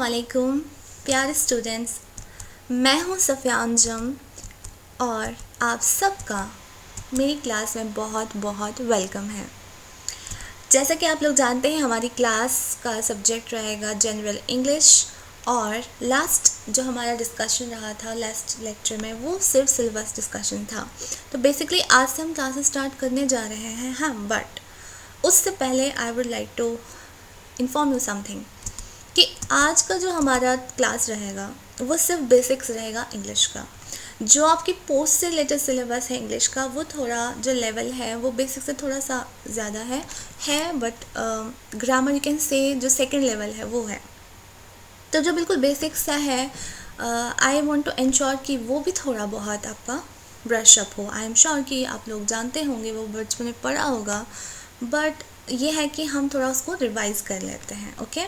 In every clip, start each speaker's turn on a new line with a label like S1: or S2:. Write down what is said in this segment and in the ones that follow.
S1: वालेकुम प्यारे स्टूडेंट्स, मैं हूं सफ़िया अंजुम और आप सबका मेरी क्लास में बहुत बहुत वेलकम है। जैसा कि आप लोग जानते हैं हमारी क्लास का सब्जेक्ट रहेगा जनरल इंग्लिश और लास्ट जो हमारा डिस्कशन रहा था लास्ट लेक्चर में वो सिर्फ सिलेबस डिस्कशन था। तो बेसिकली आज से हम क्लासेस स्टार्ट करने जा रहे हैं हम, बट उससे पहले I would like to inform you something कि आज का जो हमारा क्लास रहेगा वो सिर्फ बेसिक्स रहेगा इंग्लिश का। जो आपकी पोस्ट से रिलेटेड सिलेबस है इंग्लिश का वो थोड़ा जो लेवल है वो बेसिक से थोड़ा सा ज़्यादा है but grammar you can say जो सेकंड लेवल है वो है। तो जो बिल्कुल बेसिक सा है आई वांट टू इंश्योर कि वो भी थोड़ा बहुत आपका ब्रश अप हो। आई एम श्योर कि आप लोग जानते होंगे, वो बचपन में पढ़ा होगा, बट ये है कि हम थोड़ा उसको रिवाइज़ कर लेते हैं। ओके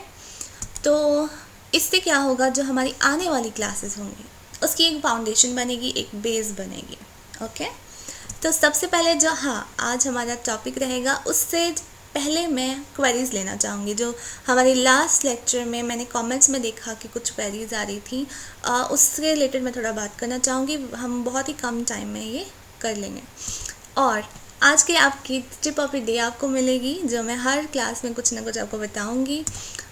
S1: तो इससे क्या होगा, जो हमारी आने वाली क्लासेस होंगी उसकी एक फाउंडेशन बनेगी, एक बेस बनेगी। ओके तो सबसे पहले जो आज हमारा टॉपिक रहेगा उससे पहले मैं क्वेरीज़ लेना चाहूँगी। जो हमारे लास्ट लेक्चर में मैंने कमेंट्स में देखा कि कुछ क्वेरीज़ आ रही थी, उससे रिलेटेड मैं थोड़ा बात करना चाहूँगी। हम बहुत ही कम टाइम में ये कर लेंगे और आज के आपकी टिप ऑफ द डे आपको मिलेगी जो मैं हर क्लास में कुछ ना कुछ आपको बताऊंगी।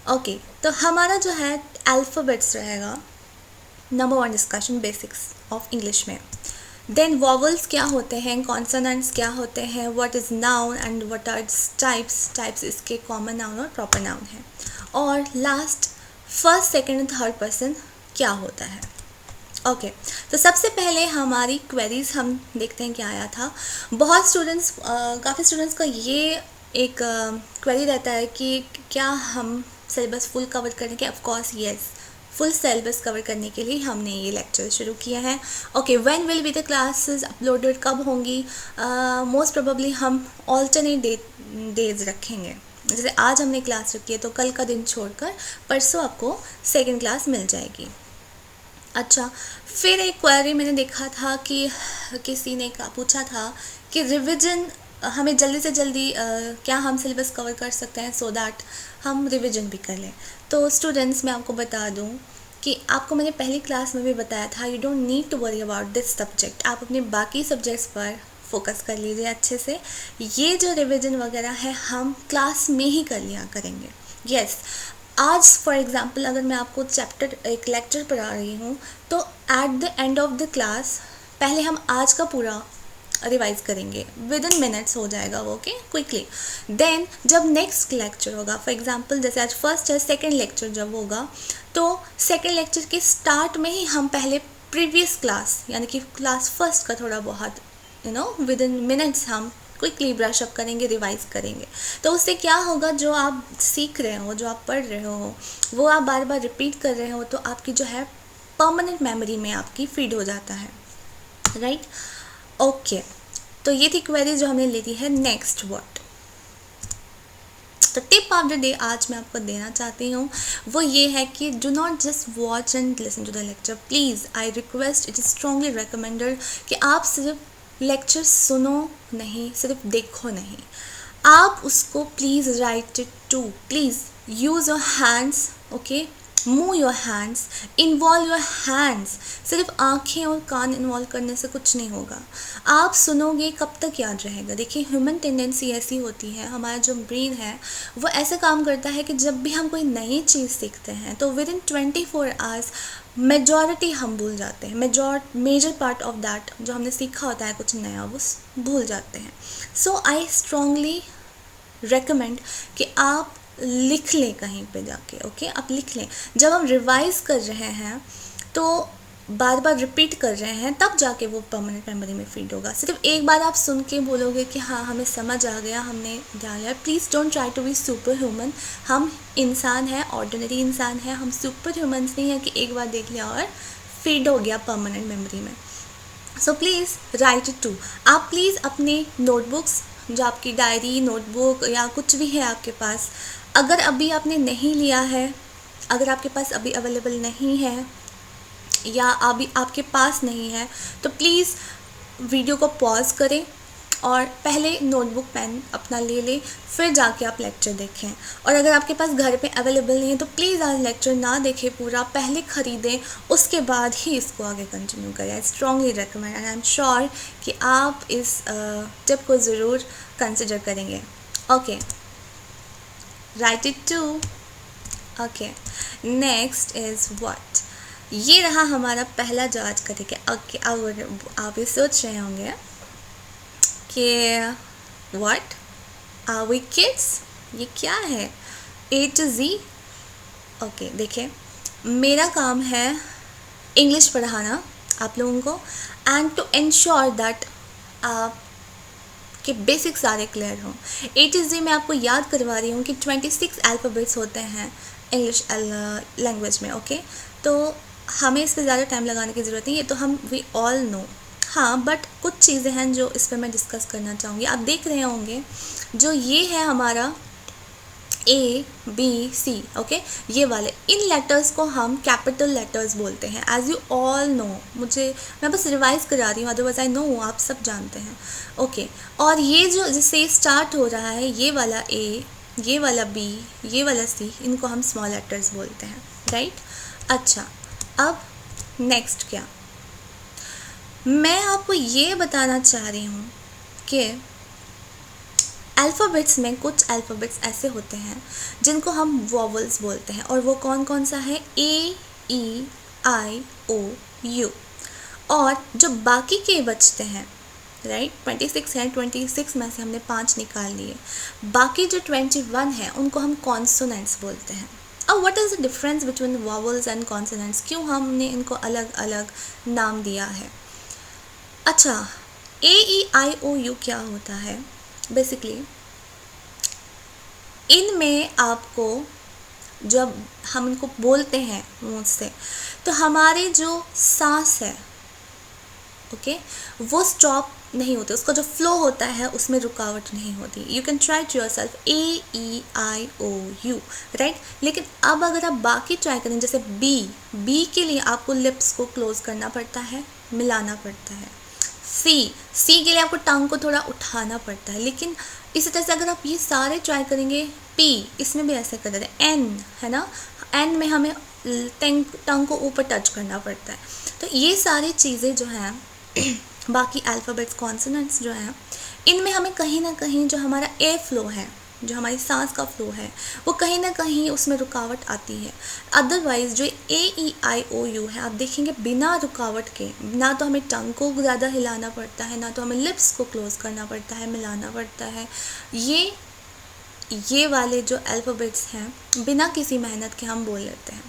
S1: ओके तो हमारा जो है अल्फ़ाबेट्स रहेगा। Number 1 discussion basics of English में। देन वॉवल्स क्या होते हैं, कॉन्सोनेंट्स क्या होते हैं, what is noun and what are types इसके कॉमन नाउन और प्रॉपर नाउन है। और last first second and third person क्या होता है। ओके तो सबसे पहले हमारी क्वेरीज हम देखते हैं क्या आया था। बहुत स्टूडेंट्स काफ़ी स्टूडेंट्स का ये एक क्वेरी रहता है कि क्या हम सिलेबस फुल कवर करने के, of course yes, full syllabus cover करने के लिए हमने ये लेक्चर शुरू किया है। Okay when will be the classes uploaded, कब होंगी? मोस्ट प्रोबेबली हम ऑल्टरनेट डेज रखेंगे। जैसे आज हमने क्लास रखी है तो कल का दिन छोड़कर परसों आपको सेकेंड क्लास मिल जाएगी। अच्छा, फिर एक क्वेरी मैंने देखा था कि किसी ने पूछा था कि रिवीजन हमें जल्दी से जल्दी क्या हम सिलेबस कवर कर सकते हैं सो दैट हम रिवीजन भी कर लें। तो स्टूडेंट्स मैं आपको बता दूं कि आपको मैंने पहली क्लास में भी बताया था, you don't need to worry about this subject. आप अपने बाकी सब्जेक्ट्स पर फोकस कर लीजिए अच्छे से। ये जो रिवीजन वगैरह है हम क्लास में ही कर लिया करेंगे। यस आज फॉर एग्ज़ाम्पल अगर मैं आपको चैप्टर एक लेक्चर पढ़ा रही हूँ तो at the end of the class पहले हम आज का पूरा रिवाइज करेंगे, विद इन मिनट्स हो जाएगा वो, ओके क्विकली। देन जब नेक्स्ट लेक्चर होगा, फॉर एग्जांपल जैसे आज फर्स्ट है, सेकंड लेक्चर जब होगा तो सेकंड लेक्चर के स्टार्ट में ही हम पहले प्रीवियस क्लास यानी कि क्लास फर्स्ट का थोड़ा बहुत विद इन मिनट्स हम क्विकली ब्रश अप करेंगे, रिवाइज करेंगे। तो उससे क्या होगा, जो आप सीख रहे हो, जो आप पढ़ रहे हो वो आप बार बार रिपीट कर रहे हो तो आपकी जो है परमानेंट मेमोरी में आपकी फीड हो जाता है, राइट। ओके तो ये थी क्वेरी जो हमने ली थी है। नेक्स्ट व्हाट, तो टिप ऑफ द डे आज मैं आपको देना चाहती हूँ वो ये है कि do not just watch and listen to the lecture. Please I request, it is strongly recommended कि आप सिर्फ लेक्चर सुनो नहीं, सिर्फ देखो नहीं, आप उसको please write it too, please use your hands, okay, move your hands, involve your hands. सिर्फ आँखें और कान इन्वॉल्व करने से कुछ नहीं होगा। आप सुनोगे कब तक याद रहेगा? देखिए ह्यूमन टेंडेंसी ऐसी होती है, हमारा जो ब्रेन है वो ऐसे काम करता है कि जब भी हम कोई नई चीज़ सीखते हैं तो विद इन 24 आवर्स मेजॉरिटी हम भूल जाते हैं। मेजर पार्ट ऑफ दैट जो हमने सीखा होता है कुछ नया वो भूल जाते हैं। सो आई स्ट्रांगली रेकमेंड कि आप लिख लें कहीं पे जाके, ओके आप लिख लें। जब हम रिवाइज कर रहे हैं तो बार बार रिपीट कर रहे हैं तब जाके वो परमानेंट मेमोरी में फीड होगा। सिर्फ एक बार आप सुन के बोलोगे कि हाँ हमें समझ आ गया, हमने ध्यान लिया, please don't try to be super human. हम इंसान हैं, ऑर्डिनरी इंसान हैं, हम सुपर ह्यूमन्स नहीं है कि एक बार देख लिया और फीड हो गया परमानेंट मेमोरी में। So please write it too. आप प्लीज़ अपने नोटबुक्स, जो आपकी डायरी, नोटबुक या कुछ भी है आपके पास, अगर अभी आपने नहीं लिया है, अगर आपके पास अभी अवेलेबल नहीं है या अभी आपके पास नहीं है तो प्लीज़ वीडियो को पॉज करें और पहले नोटबुक पेन अपना ले लें, फिर जाके आप लेक्चर देखें। और अगर आपके पास घर पे अवेलेबल नहीं है तो प्लीज़ आज लेक्चर ना देखें पूरा, पहले ख़रीदें, उसके बाद ही इसको आगे कंटिन्यू करें। I strongly recommend and I am sure कि आप इस टिप को ज़रूर कंसिडर करेंगे। Okay, write it two. Okay, next is what. ये रहा हमारा पहला जो आज का ठीक है। ओके, अब आप ये सोच रहे होंगे कि व्हाट आर वी किड्स, ये क्या है A to Z। ओके, देखिए मेरा काम है इंग्लिश पढ़ाना आप लोगों को एंड टू इंश्योर दैट आप के बेसिक सारे क्लियर हों। A to Z मैं आपको याद करवा रही हूँ कि 26 अल्फ़ाबेट्स होते हैं इंग्लिश लैंग्वेज में। ओके, तो हमें इस पर ज़्यादा टाइम लगाने की ज़रूरत नहीं है, तो हम वी ऑल नो। हाँ, बट कुछ चीज़ें हैं जो इस पर मैं डिस्कस करना चाहूँगी। आप देख रहे होंगे जो ये है हमारा ABC, ओके, ये वाले इन लेटर्स को हम कैपिटल लेटर्स बोलते हैं, एज यू ऑल नो। मैं बस रिवाइज करा रही हूँ, अदरवाइज आई नो आप सब जानते हैं। ओके, और ये जो जिससे स्टार्ट हो रहा है, ये वाला A, ये वाला B, ये वाला C, इनको हम स्मॉल लेटर्स बोलते हैं, राइट। अच्छा, अब नेक्स्ट क्या, मैं आपको ये बताना चाह रही हूँ कि अल्फ़ाबेट्स में कुछ अल्फ़ाबेट्स ऐसे होते हैं जिनको हम वॉवल्स बोलते हैं, और वो कौन कौन सा है, A, E, I, O, U। और जो बाकी के बचते हैं, राइट, 26 हैं, 26 में से हमने 5 निकाल लिए, बाकी जो 21 हैं उनको हम कॉन्सोनेंट्स बोलते हैं। अब what is the difference between vowels and consonants, क्यों हमने इनको अलग अलग नाम दिया है। अच्छा, A, E, I, O, U क्या होता है, बेसिकली इनमें आपको जब हम इनको बोलते हैं मुंह से तो हमारे जो सांस है, ओके, वो स्टॉप नहीं होते, उसका जो फ्लो होता है उसमें रुकावट नहीं होती। You can try to yourself A, E, I, O, U, right. लेकिन अब अगर आप बाकी ट्राई करें, जैसे बी के लिए आपको लिप्स को क्लोज करना पड़ता है, मिलाना पड़ता है। सी के लिए आपको टंग को थोड़ा उठाना पड़ता है। लेकिन इसी तरह से अगर आप ये सारे ट्राई करेंगे, P इसमें भी ऐसे कर देते हैं, N है ना, N में हमें टंग को ऊपर टच करना पड़ता है। तो ये सारी चीज़ें जो हैं बाकी अल्फ़ाबेट्स कॉन्सोनेंट्स जो हैं, इनमें हमें कहीं ना कहीं जो हमारा एयर फ्लो है, जो हमारी सांस का फ्लो है, वो कहीं ना कहीं उसमें रुकावट आती है। अदरवाइज़ जो A, E, I, O, U है, आप देखेंगे बिना रुकावट के, ना तो हमें टंग को ज़्यादा हिलाना पड़ता है, ना तो हमें लिप्स को क्लोज करना पड़ता है, मिलाना पड़ता है। ये वाले जो अल्फ़ाबेट्स हैं बिना किसी मेहनत के हम बोल लेते हैं।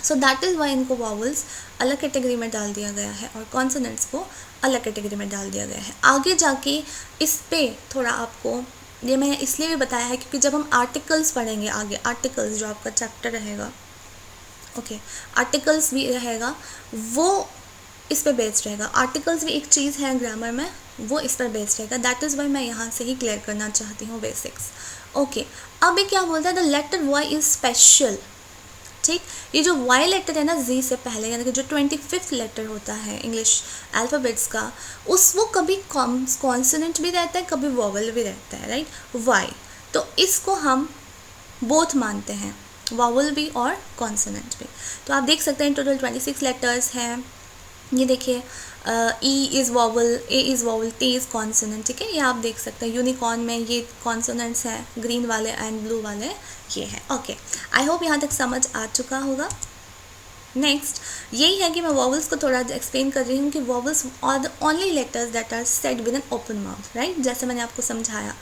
S1: सो दैट इज़ वाई इनको वॉवल्स अलग कैटेगरी में डाल दिया गया है और कॉन्सोनेंट्स को अलग कैटेगरी में डाल दिया गया है। आगे जाके इस पे थोड़ा आपको ये मैंने इसलिए भी बताया है क्योंकि जब हम आर्टिकल्स पढ़ेंगे आगे, आर्टिकल्स जो आपका चैप्टर रहेगा, ओके, आर्टिकल्स भी रहेगा, वो इस पर बेस्ड रहेगा। आर्टिकल्स भी एक चीज़ है ग्रामर में, वो इस पर बेस्ड रहेगा। दैट इज़ वाई मैं यहाँ से ही क्लियर करना चाहती हूँ बेसिक्स। ओके, अब ये क्या बोलता है, the letter Y is special. ठीक, ये जो वाई लेटर है ना जी से पहले, यानी कि जो 25th लेटर होता है इंग्लिश अल्फ़ाबेट्स का, वो कभी कॉन्सोनेंट भी रहता है, कभी वॉवल भी रहता है, राइट, वाई। तो इसको हम बोथ मानते हैं, वॉवल भी और कॉन्सोनेंट भी। तो आप देख सकते हैं टोटल 26 लेटर्स हैं। ये देखिए, E is vowel, A is vowel, T is consonant. ठीक है, ये आप देख सकते हैं यूनिकॉर्न में ये कॉन्सोनेंट्स हैं, ग्रीन वाले एंड ब्लू वाले ये है। ओके, आई होप यहाँ तक समझ आ चुका होगा। नेक्स्ट यही है कि मैं वॉवल्स को थोड़ा एक्सप्लेन कर रही हूँ कि vowels are the only letters that are said with an open mouth, right, जैसे मैंने आपको समझाया।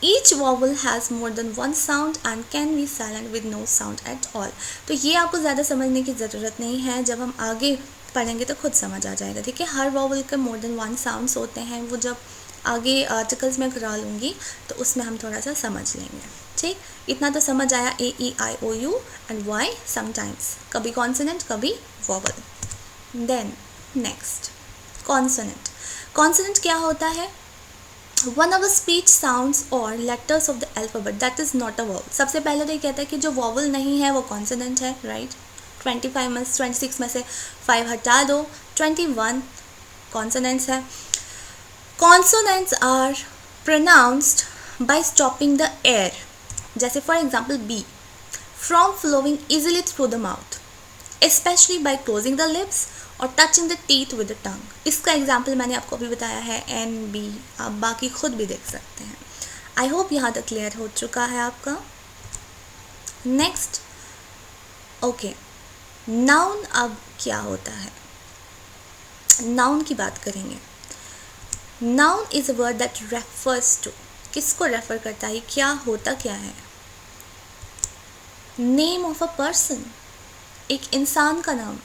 S1: Each vowel has more than one sound and can be silent with no sound at all. तो ये आपको ज़्यादा समझने की ज़रूरत नहीं है, जब हम आगे पढ़ेंगे तो खुद समझ आ जाएगा। ठीक है, हर वॉवल के मोर देन वन साउंड्स होते हैं, वो जब आगे आर्टिकल्स में करा लूँगी तो उसमें हम थोड़ा सा समझ लेंगे। ठीक, इतना तो समझ आया, A, E, I, O, U and Y sometimes, कभी कॉन्सोनेंट कभी vowel. Then next consonant. Consonant क्या होता है, one of the speech sounds और letters of the alphabet that is not a vowel. सबसे पहले तो ये कहता है कि जो वॉवल नहीं है वो कॉन्सोनेंट है, राइट। 26 में से 5 हटा दो, 21 कॉन्सोनेंट्स है। Consonants are pronounced by stopping the air, जैसे for example B, from flowing easily through the mouth, especially by closing the lips और touching the teeth with the tongue. इसका एग्जाम्पल मैंने आपको अभी बताया है एन बी, आप बाकी खुद भी देख सकते हैं। आई होप यहाँ तक क्लियर हो चुका है आपका। नेक्स्ट, ओके, नाउन अब क्या होता है, नाउन की बात करेंगे। Noun is a word that refers to, किसको रेफर करता है, क्या होता क्या है, नेम ऑफ अ पर्सन, एक इंसान का नाम,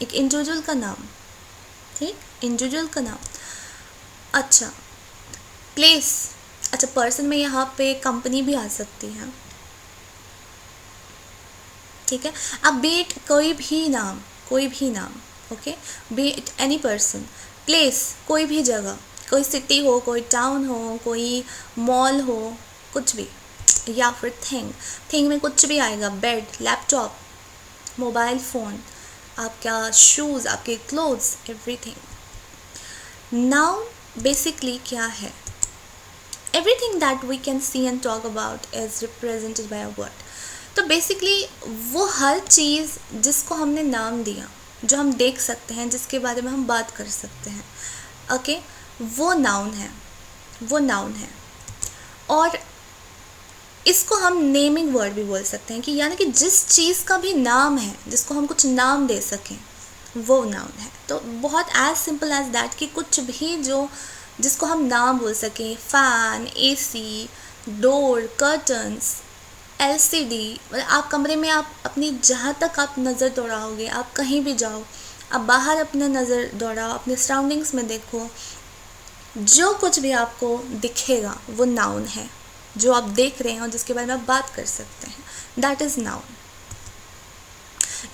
S1: एक इंडिविजुअल का नाम, ठीक, इंडिविजुअल का नाम। अच्छा, प्लेस, अच्छा पर्सन में यहाँ पे कंपनी भी आ सकती है, ठीक है। अब बीट कोई भी नाम, कोई भी नाम, okay, be it any person, place कोई भी जगह, कोई सिटी हो, कोई टाउन हो, कोई मॉल हो, कुछ भी, या फिर थिंग, थिंग में कुछ भी आएगा, बेड, लैपटॉप, मोबाइल फ़ोन, आपका शूज़, आपके क्लोथ्स, एवरीथिंग। नाउन बेसिकली क्या है, everything that we can see and talk about is represented by a word. तो बेसिकली वो हर चीज़ जिसको हमने नाम दिया, जो हम देख सकते हैं, जिसके बारे में हम बात कर सकते हैं, ओके, वो नाउन है, वो नाउन है। और इसको हम नेमिंग वर्ड भी बोल सकते हैं, कि यानी कि जिस चीज़ का भी नाम है, जिसको हम कुछ नाम दे सकें, वो नाउन है। तो बहुत एज सिंपल एज दैट कि कुछ भी जो जिसको हम नाम बोल सकें, fan, AC, door, curtains, LCD, मतलब आप कमरे में, आप अपनी जहाँ तक आप नज़र दौड़ाओगे, आप कहीं भी जाओ, आप बाहर अपना नज़र दौड़ाओ, अपने सराउंडिंग्स में देखो, जो कुछ भी आपको दिखेगा वो नाउन है, जो आप देख रहे हो, जिसके बारे में आप बात कर सकते हैं, that is noun.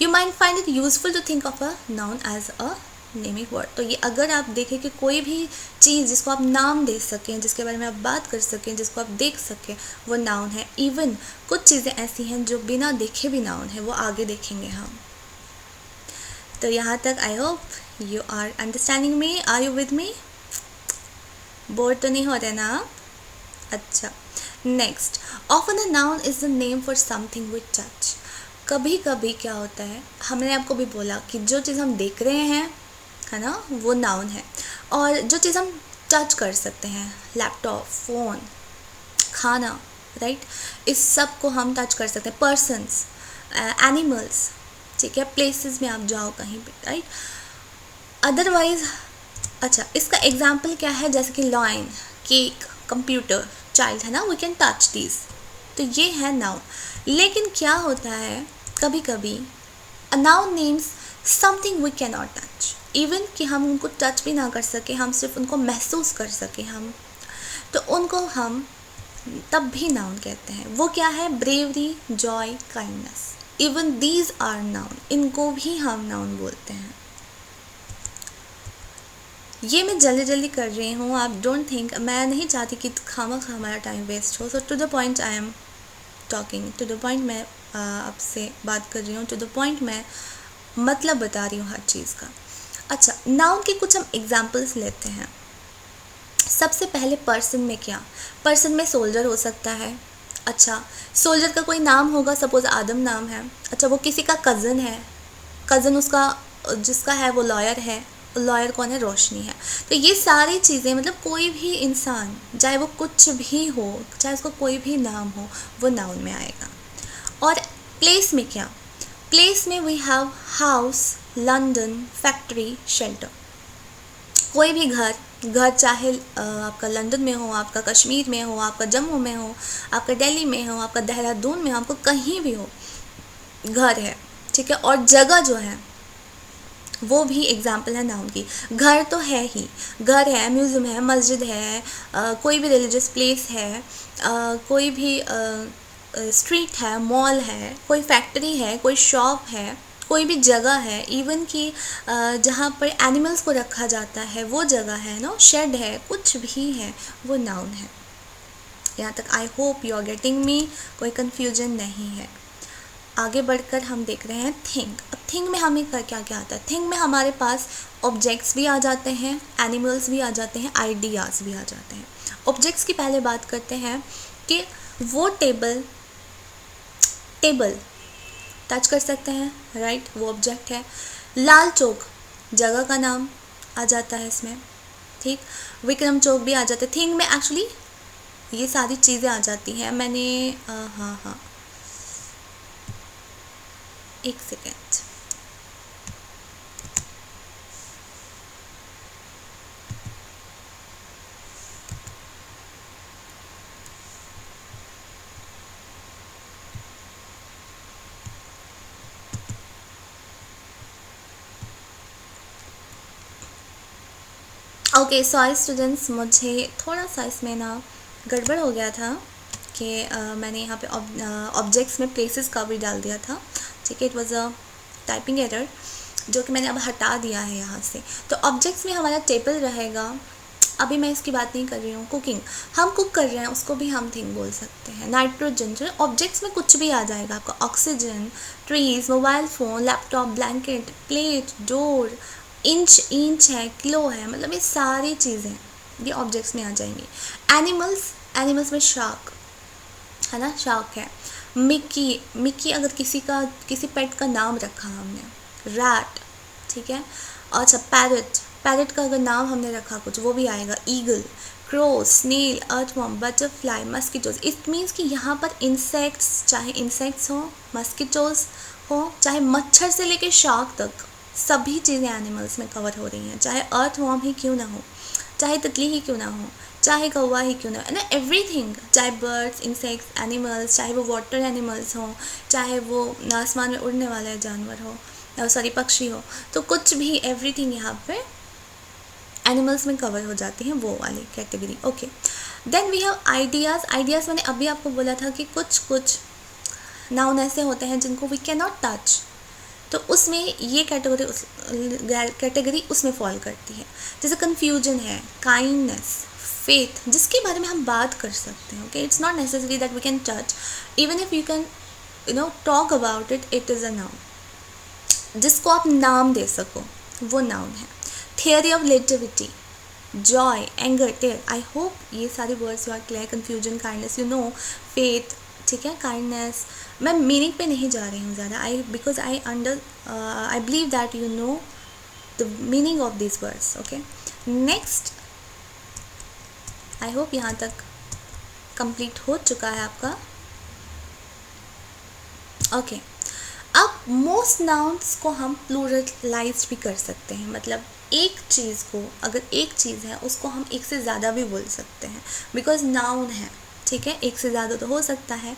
S1: You might find it useful to think of a noun as a naming word. तो ये अगर आप देखें कि कोई भी चीज़ जिसको आप नाम दे सकें, जिसके बारे में आप बात कर सकें, जिसको आप देख सकें, वो नाउन है। इवन कुछ चीज़ें ऐसी हैं जो बिना देखे भी नाउन है, वो आगे देखेंगे हम। तो यहाँ तक I hope you are understanding me, are you with me, bore तो नहीं हो रहे ना आप? अच्छा, next, often a noun is the name for something with touch. कभी कभी क्या होता है, हमने आपको भी बोला कि जो चीज़ हम देख रहे हैं, है ना, वो नाउन है, और जो चीज़ हम टच कर सकते हैं, लैपटॉप, फ़ोन, खाना, राइट, इस सब को हम टच कर सकते हैं, पर्सन्स, एनिमल्स, ठीक है, प्लेसेस में आप जाओ कहीं पे, राइट। अदरवाइज, अच्छा, इसका एग्जाम्पल क्या है, जैसे कि लाइन, केक, कंप्यूटर, चाइल्ड, है ना, वी कैन टच दीज, तो ये है नाउन। लेकिन क्या होता है, कभी कभी a noun names something we can not touch, even कि हम उनको टच भी ना कर सके, हम सिर्फ उनको महसूस कर सके हम, तो उनको हम तब भी नाउन कहते हैं। वो क्या है, bravery, joy, kindness, even these are noun, इनको भी हम नाउन बोलते हैं। ये मैं जल्दी जल्दी कर रही हूँ, आप डोंट थिंक, मैं नहीं चाहती कि खामखा हमारा टाइम वेस्ट हो। So to the point I am talking, to the point मैं आपसे बात कर रही हूँ, टू द पॉइंट मैं मतलब बता रही हूँ हर चीज़ का। अच्छा, नाउन के कुछ हम एग्जाम्पल्स लेते हैं। सबसे पहले पर्सन में क्या, पर्सन में सोल्जर हो सकता है। अच्छा, सोल्जर का कोई नाम होगा, सपोज आदम नाम है, अच्छा वो किसी का कज़न है, कज़न उसका जिसका है वो लॉयर है, लॉयर कौन है, रोशनी है। तो ये सारी चीज़ें, मतलब कोई भी इंसान, चाहे वो कुछ भी हो, चाहे उसका कोई भी नाम हो, वो नाउन में आएगा। और प्लेस में क्या, प्लेस में we have house, London, factory, shelter. कोई भी घर, घर चाहे आपका लंदन में हो, आपका कश्मीर में हो, आपका जम्मू में हो, आपका दिल्ली में हो, आपका देहरादून में हो, आपको कहीं भी हो, घर है, ठीक है। और जगह जो है वो भी एग्जाम्पल है नाउन की। घर तो है ही, घर है, म्यूज़ियम है, मस्जिद है, कोई भी रिलीजियस प्लेस है, कोई भी स्ट्रीट है, मॉल है, कोई फैक्ट्री है, कोई शॉप है, कोई भी जगह है, इवन कि जहाँ पर एनिमल्स को रखा जाता है वो जगह है ना, शेड है, कुछ भी है, वो नाउन है। यहाँ तक I hope you are getting me, कोई कन्फ्यूजन नहीं है। आगे बढ़कर हम देख रहे हैं थिंग। अब थिंग में हमें कर क्या क्या आता है, थिंग में हमारे पास ऑब्जेक्ट्स भी आ जाते हैं, एनिमल्स भी आ जाते हैं, आइडियाज़ भी आ जाते हैं। ऑब्जेक्ट्स की पहले बात करते हैं कि वो टेबल टच कर सकते हैं, राइट, वो ऑब्जेक्ट है। लाल चौक जगह का नाम आ जाता है इसमें, ठीक। विक्रम चौक भी आ जाते हैं, थिंग में एक्चुअली ये सारी चीज़ें आ जाती हैं। मैंने हाँ एक सेकेंड, ओके सॉरी स्टूडेंट्स, मुझे थोड़ा सा इसमें ना गड़बड़ हो गया था कि मैंने यहाँ पे ऑब्जेक्ट्स में प्लेसेस का भी डाल दिया था, ठीक है। It was a typing error जो कि मैंने अब हटा दिया है यहाँ से। तो ऑब्जेक्ट्स में हमारा टेबल रहेगा। अभी मैं इसकी बात नहीं कर रही हूँ। कुकिंग, हम कुक कर रहे हैं, उसको भी हम थिंग बोल सकते हैं। नाइट्रोजन, जो ऑब्जेक्ट्स में कुछ भी आ जाएगा आपका, oxygen, trees, mobile phone, laptop, blanket, plate, door, inch है, किलो है, मतलब ये सारी चीज़ें ये ऑब्जेक्ट्स में आ जाएंगी। एनिमल्स में शार्क है ना, शार्क है। मिक्की अगर किसी पेट का नाम रखा हमने, रैट, ठीक है। अच्छा, पैरट का अगर नाम हमने रखा कुछ, वो भी आएगा। Eagle, crow, snail, earthworm, butterfly, mosquitoes. It means कि यहाँ पर इंसेक्ट्स, चाहे इंसेक्ट्स हो, मस्किटोज हो, चाहे मच्छर से लेके शार्क तक सभी चीज़ें एनिमल्स में कवर हो रही हैं। चाहे अर्थवर्म ही क्यों ना हो, चाहे तितली ही क्यों ना हो, चाहे कौवा ही क्यों ना हो, ना एवरीथिंग, चाहे बर्ड्स, इंसेक्ट्स, एनिमल्स, चाहे वो वाटर एनिमल्स हो, चाहे वो आसमान में उड़ने वाला जानवर हो, सॉरी पक्षी हो, तो कुछ भी, एवरीथिंग यहाँ पे एनिमल्स में कवर हो जाती हैं, वो वाली category. Okay, then we have ideas मैंने अभी आपको बोला था कि कुछ नाउन ऐसे होते हैं जिनको वी कैन नॉट टच, तो उसमें ये कैटेगरी उसमें फॉल करती है। जैसे कन्फ्यूजन है, काइंडनेस, फेथ, जिसके बारे में हम बात कर सकते हैं। Okay, it's not necessary that we can touch, even if you can talk about it, it is a noun. जिसको आप नाम दे सको वो नाउन है। Theory of relativity, joy, anger, tear, I hope ये सारे words are clear. Confusion, kindness, faith, ठीक है, काइंडनेस। मैं मीनिंग पे नहीं जा रही हूँ ज़्यादा, because I believe that you know the meaning of this words. Okay, next, I hope यहाँ तक कंप्लीट हो चुका है आपका। ओके, अब मोस्ट नाउन्स को हम प्लूरलाइज भी कर सकते हैं, मतलब एक चीज़ को, अगर एक चीज़ है उसको हम एक से ज़्यादा भी बोल सकते हैं, बिकॉज नाउन है, ठीक है। एक से ज़्यादा तो हो सकता है।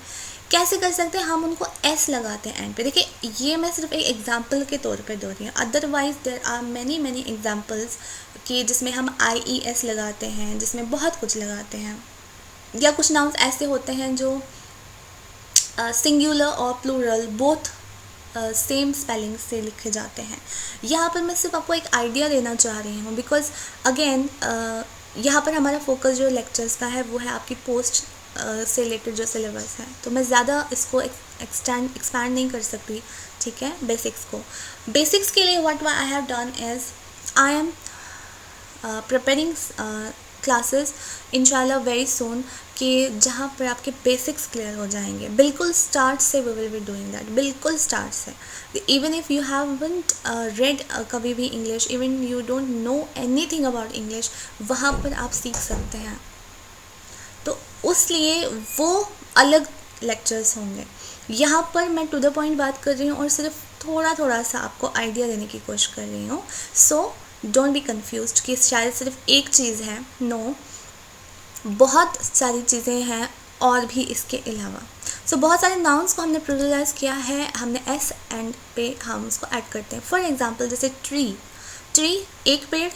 S1: कैसे कर सकते हैं, हम उनको एस लगाते हैं एंड पे। देखिए, ये मैं सिर्फ एक एग्जांपल के तौर पे दे रही हूँ, otherwise there are many examples कि जिसमें हम IES लगाते हैं, जिसमें बहुत कुछ लगाते हैं। या कुछ नाउन्स ऐसे होते हैं जो सिंगुलर और प्लूरल बोथ सेम स्पेलिंग से लिखे जाते हैं। यहाँ पर मैं सिर्फ आपको एक आइडिया देना चाह रही हूँ, बिकॉज अगेन यहाँ पर हमारा फोकस जो लेक्चर्स का है वो है आपकी पोस्ट से रिलेटेड जो सिलेबस है, तो मैं ज़्यादा इसको एक्सपैंड नहीं कर सकती, ठीक है। बेसिक्स के लिए what I have done is I am preparing classes इंशाल्लाह वेरी सून, कि जहाँ पर आपके बेसिक्स क्लियर हो जाएंगे। बिल्कुल स्टार्ट से we will be doing that, बिल्कुल स्टार्ट से। Even if you haven't read कभी भी English, even you don't know anything about English, वहाँ पर आप सीख सकते हैं। तो उसलिए वो अलग लेक्चर्स होंगे। यहाँ पर मैं टू द पॉइंट बात कर रही हूँ और सिर्फ थोड़ा सा आपको आइडिया देने की कोशिश कर रही हूँ। सो डोंट बी कन्फ्यूज्ड कि शायद सिर्फ एक चीज़ है, नो, बहुत सारी चीज़ें हैं और भी इसके अलावा। सो बहुत सारे नाउन्स को हमने प्लूरलाइज किया है, हमने एस एंड पे हम उसको ऐड करते हैं। फॉर एग्जांपल जैसे ट्री एक पेड़,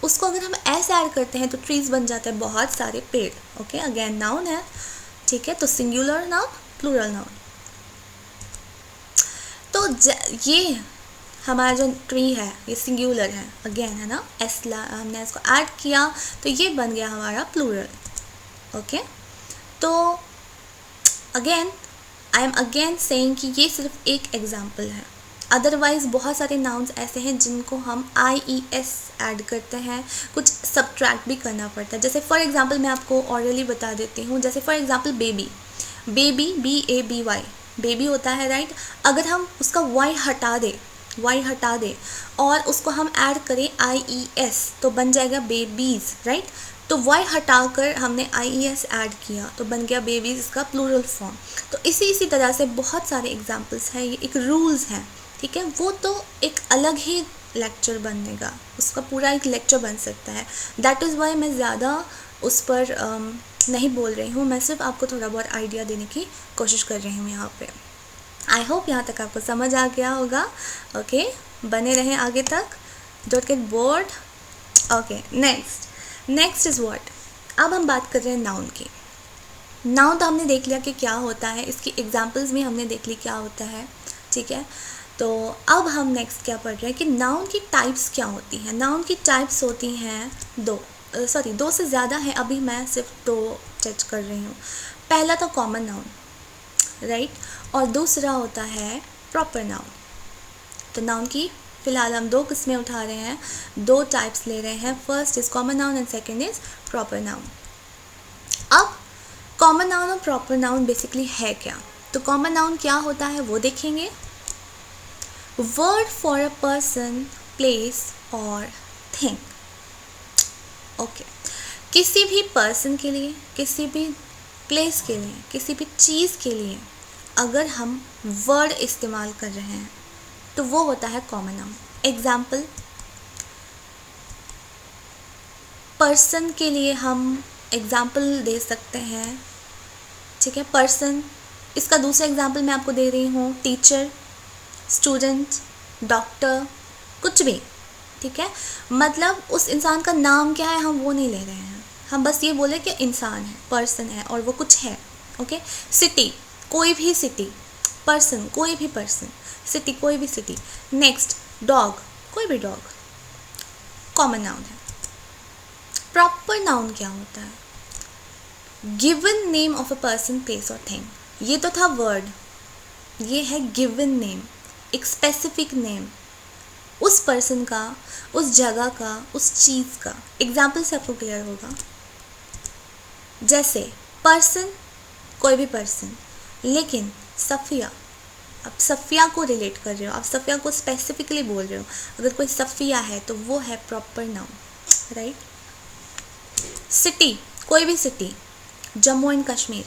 S1: उसको अगर हम एस ऐड करते हैं तो ट्रीज बन जाते हैं बहुत सारे पेड़। ओके, अगेन नाउन है, ठीक है। तो सिंगुलर नाउन, प्लूरल नाउन। तो ये हमारा जो ट्री है ये सिंगुलर है, अगेन है ना, हमने इसको ऐड किया तो ये बन गया हमारा प्लूरल। ओके, तो again I am again saying कि ये सिर्फ एक एग्जाम्पल है, अदरवाइज़ बहुत सारे नाउन्स ऐसे हैं जिनको हम IES ऐड करते हैं, कुछ सब्ट्रैक्ट भी करना पड़ता है। जैसे फॉर एग्जांपल मैं आपको ऑरली बता देती हूँ, जैसे for example baby, BABY baby होता है, राइट। अगर हम उसका Y हटा दे और उसको हम ऐड करें IES तो बन जाएगा बेबीज़, राइट। तो Y हटाकर हमने IES ऐड किया तो बन गया बेबीज़, इसका प्लूरल फॉर्म। तो इसी तरह से बहुत सारे एग्जांपल्स हैं, ये एक रूल्स हैं, ठीक है। वो तो एक अलग ही लेक्चर बनेगा, उसका पूरा एक लेक्चर बन सकता है। दैट इज़ वाई मैं ज़्यादा उस पर नहीं बोल रही हूँ, मैं सिर्फ आपको थोड़ा बहुत आइडिया देने की कोशिश कर रही हूँ यहाँ पे। आई होप यहाँ तक आपको समझ आ गया होगा। ओके, बने रहें आगे तक, don't get bored. Okay, next is what. अब हम बात कर रहे हैं नाउन की। नाउन तो हमने देख लिया कि क्या होता है, इसकी एग्जांपल्स भी हमने देख ली क्या होता है, ठीक है। तो अब हम नेक्स्ट क्या पढ़ रहे हैं कि नाउन की टाइप्स क्या होती हैं। नाउन की टाइप्स होती हैं दो से ज़्यादा है, अभी मैं सिर्फ 2 टच कर रही हूँ। पहला तो कॉमन नाउन, राइट, और दूसरा होता है प्रॉपर नाउन। तो नाउन की फ़िलहाल हम 2 किस्में उठा रहे हैं, 2 टाइप्स ले रहे हैं। First is common noun and second is proper noun. अब कॉमन नाउन और प्रॉपर नाउन बेसिकली है क्या, तो कॉमन नाउन क्या होता है वो देखेंगे। Word for a person, place और थिंग। ओके, किसी भी पर्सन के लिए, किसी भी प्लेस के लिए, किसी भी चीज़ के लिए अगर हम वर्ड इस्तेमाल कर रहे हैं तो वो होता है कॉमन नाउन। एग्जाम्पल, पर्सन के लिए हम एग्जाम्पल दे सकते हैं, ठीक है। पर्सन, इसका दूसरा एग्जाम्पल मैं आपको दे रही हूँ, टीचर, स्टूडेंट, डॉक्टर, कुछ भी, ठीक है। मतलब उस इंसान का नाम क्या है हम वो नहीं ले रहे हैं, हम बस ये बोले कि इंसान है, पर्सन है और वो कुछ है। ओके, सिटी, कोई भी सिटी, पर्सन कोई भी पर्सन, सिटी कोई भी सिटी। नेक्स्ट, डॉग, कोई भी डॉग, कॉमन नाउन है। प्रॉपर नाउन क्या होता है, given name of a person, place और थिंग। ये तो था वर्ड, ये है गिवन नेम, एक स्पेसिफिक नेम उस पर्सन का, उस जगह का, उस चीज़ का। एग्जाम्पल से आपको क्लियर होगा। जैसे पर्सन, कोई भी पर्सन, लेकिन सफ़िया, आप सफ़िया को रिलेट कर रहे हो, आप सफ़िया को स्पेसिफिकली बोल रहे हो। अगर कोई सफ़िया है तो वो है प्रॉपर नाउन, राइट। सिटी, कोई भी सिटी, जम्मू एंड कश्मीर,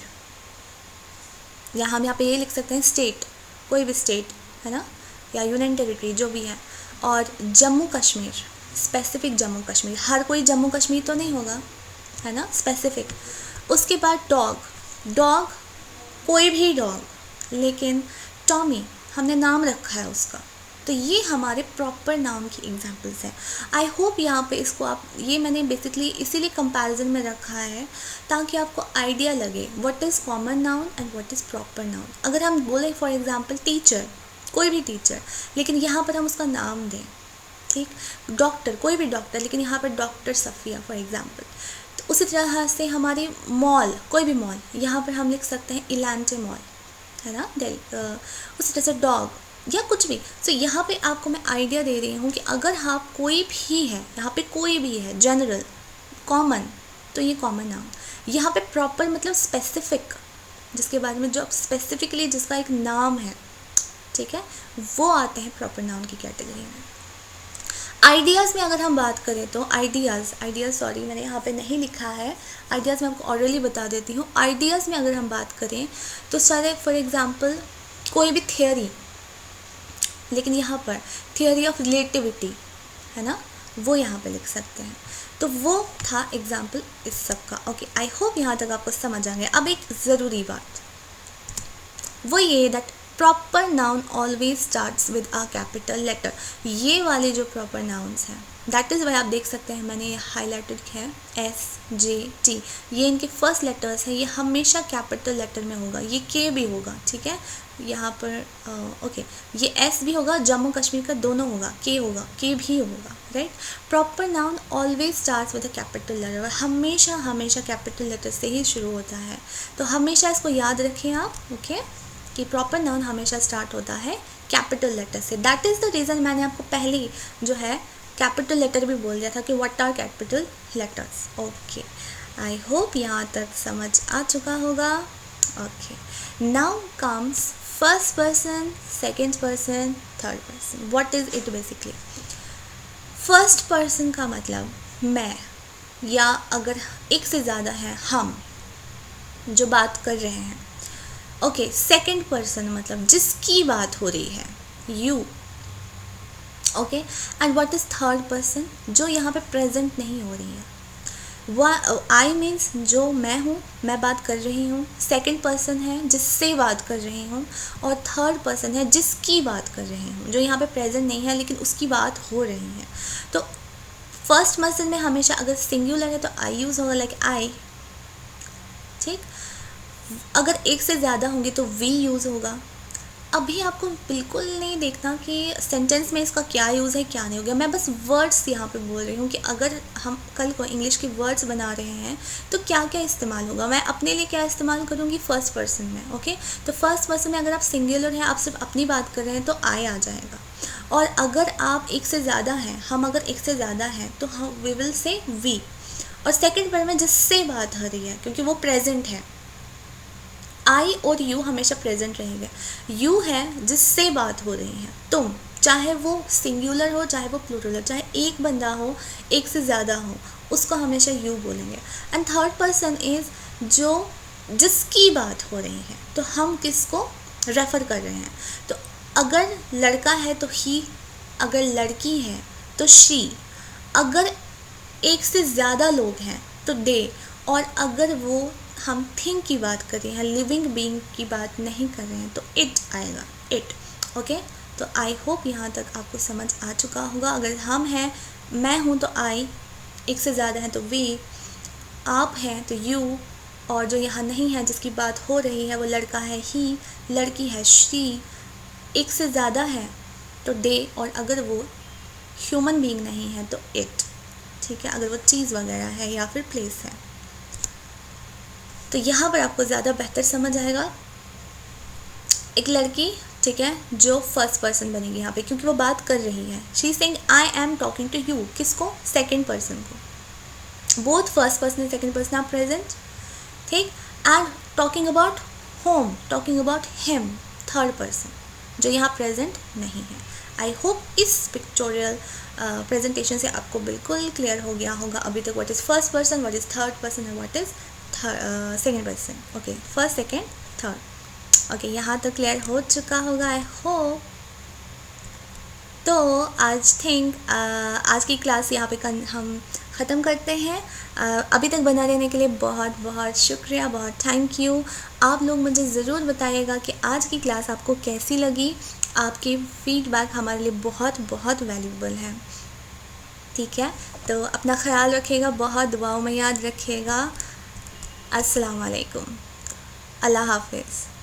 S1: या हम यहाँ पे ये लिख सकते हैं स्टेट, कोई भी स्टेट है ना, या यूनियन टेरिटरी जो भी है। और जम्मू कश्मीर, स्पेसिफिक जम्मू कश्मीर, हर कोई जम्मू कश्मीर तो नहीं होगा, है ना, स्पेसिफिक। उसके बाद डॉग, कोई भी डॉग, लेकिन टॉमी हमने नाम रखा है उसका, तो ये हमारे प्रॉपर नाउन की एग्जांपल्स हैं। आई होप यहाँ पे इसको आप, ये मैंने बेसिकली इसीलिए कंपैरिजन में रखा है ताकि आपको आइडिया लगे what is common noun and what is proper noun. अगर हम बोले फॉर एग्जांपल टीचर, कोई भी टीचर, लेकिन यहाँ पर हम उसका नाम दें, ठीक। डॉक्टर, कोई भी डॉक्टर, लेकिन यहाँ पर डॉक्टर सफ़िया फॉर एग्जांपल। तो उसी तरह से हमारी मॉल, कोई भी मॉल, यहाँ पर हम लिख सकते हैं इलांटे मॉल, है ना, उसी तरह से डॉग या कुछ भी। सो यहाँ पे आपको मैं आइडिया दे रही हूँ कि अगर आप कोई भी है, यहाँ पे कोई भी है, जनरल, कॉमन, तो ये कॉमन नाउन। यहाँ पे प्रॉपर मतलब स्पेसिफिक, जिसके बारे में जो आप स्पेसिफिकली जिसका एक नाम है, ठीक है, वो आते हैं प्रॉपर नाउन की कैटेगरी में। आइडियाज़ में अगर हम बात करें तो आइडियाज़ सॉरी मैंने यहाँ पे नहीं लिखा है, आइडियाज़ मैं आपको ऑरली बता देती हूँ। आइडियाज़ में अगर हम बात करें तो सारे फॉर एग्जांपल कोई भी थियोरी, लेकिन यहाँ पर थियोरी ऑफ रिलेटिविटी है ना, वो यहाँ पे लिख सकते हैं। तो वो था एग्जांपल इस सब का। ओके, आई होप यहाँ तक आपको समझ आ गया। अब एक ज़रूरी बात वो ये that proper noun always starts with a capital letter. ये वाले जो प्रॉपर नाउन्स हैं, दैट इज़ वाई आप देख सकते हैं मैंने ये हाईलाइटेड है SJT, ये इनके फर्स्ट लेटर्स हैं, ये हमेशा कैपिटल लेटर में होगा। ये K भी होगा, ठीक है, यहाँ पर ओके, ये S भी होगा, जम्मू कश्मीर का दोनों होगा, K होगा, K भी होगा, right. Proper noun always starts with a capital letter, और हमेशा कैपिटल लेटर से ही शुरू होता है। तो हमेशा इसको याद रखें आप, ओके, कि प्रॉपर नाउन हमेशा स्टार्ट होता है कैपिटल लेटर से। दैट इज़ द रीज़न मैंने आपको पहले जो है कैपिटल लेटर भी बोल दिया था कि what are capital letters. Okay, I hope यहाँ तक समझ आ चुका होगा। Okay, now comes first person, second person, third person. What is it basically? First person का मतलब मैं, या अगर एक से ज़्यादा है हम जो बात कर रहे हैं। ओके, सेकेंड पर्सन मतलब जिसकी बात हो रही है, you. Okay, and what is third person? जो यहाँ पे प्रेजेंट नहीं हो रही है। आई मीन्स जो मैं हूँ, मैं बात कर रही हूँ। सेकेंड पर्सन है जिससे बात कर रही हूँ, और थर्ड पर्सन है जिसकी बात कर रही हूँ, जो यहाँ पे प्रेजेंट नहीं है लेकिन उसकी बात हो रही है। तो फर्स्ट पर्सन में हमेशा अगर सिंगुलर है तो आई यूज़ होगा, लाइक आई। ठीक, अगर एक से ज़्यादा होंगे तो वी यूज़ होगा। अभी आपको बिल्कुल नहीं देखना कि सेंटेंस में इसका क्या यूज़ है क्या नहीं हो गया। मैं बस वर्ड्स यहाँ पे बोल रही हूँ कि अगर हम कल को इंग्लिश के वर्ड्स बना रहे हैं तो क्या क्या इस्तेमाल होगा। मैं अपने लिए क्या इस्तेमाल करूँगी फर्स्ट पर्सन में। ओके, तो फर्स्ट पर्सन में अगर आप सिंगुलर हैं, आप सिर्फ अपनी बात कर रहे हैं, तो आई आ जाएगा। और अगर आप एक से ज़्यादा हैं, हम अगर एक से ज़्यादा हैं तो हम वी विल से वी। और सेकेंड पर्सन में जिससे बात हो रही है, क्योंकि वो प्रेजेंट है, आई और यू हमेशा प्रेजेंट रहेंगे। यू है जिससे बात हो रही है, तुम, चाहे वो सिंगुलर हो चाहे वो प्लूरल हो, चाहे एक बंदा हो एक से ज़्यादा हो, उसको हमेशा यू बोलेंगे। एंड थर्ड पर्सन इज़ जो जिसकी बात हो रही है, तो हम किसको रेफ़र कर रहे हैं। तो अगर लड़का है तो ही, अगर लड़की है तो शी, अगर एक से ज़्यादा लोग हैं तो दे, और अगर वो हम थिंग की बात कर रहे हैं, लिविंग बीइंग की बात नहीं कर रहे हैं, तो इट आएगा, इट। ओके, तो आई होप यहाँ तक आपको समझ आ चुका होगा। अगर हम हैं, मैं हूँ तो आई, एक से ज़्यादा है तो वी, आप हैं तो यू, और जो यहाँ नहीं है जिसकी बात हो रही है वो लड़का है ही, लड़की है शी, एक से ज़्यादा है तो दे, और अगर वो ह्यूमन बीइंग नहीं है तो इट। ठीक है, अगर वो चीज़ वगैरह है या फिर प्लेस है। तो यहाँ पर आपको ज़्यादा बेहतर समझ आएगा। एक लड़की, ठीक है, जो फर्स्ट पर्सन बनेगी यहाँ पे, क्योंकि वो बात कर रही है। She is saying I am talking to you, किसको? सेकेंड पर्सन को। Both first person and second person are present. ठीक, and talking about home, talking about him, third person, जो यहाँ प्रेजेंट नहीं है। आई होप इस पिक्चोरियल प्रेजेंटेशन से आपको बिल्कुल क्लियर हो गया होगा अभी तक what is first person, what is third person and what is second person. Okay, first second third. Okay, यहाँ तक क्लियर हो चुका होगा आई होप। तो आज की क्लास यहाँ पे हम ख़त्म करते हैं। अभी तक बना रहने के लिए बहुत बहुत शुक्रिया, बहुत थैंक यू। आप लोग मुझे ज़रूर बताइएगा कि आज की क्लास आपको कैसी लगी। आपकी फीडबैक हमारे लिए बहुत बहुत वैल्यूबल है। ठीक है, तो अपना ख्याल रखिएगा, बहुत दुआओं में याद रखिएगा। अस्सलाम वालेकुम, अल्लाह हाफिज़।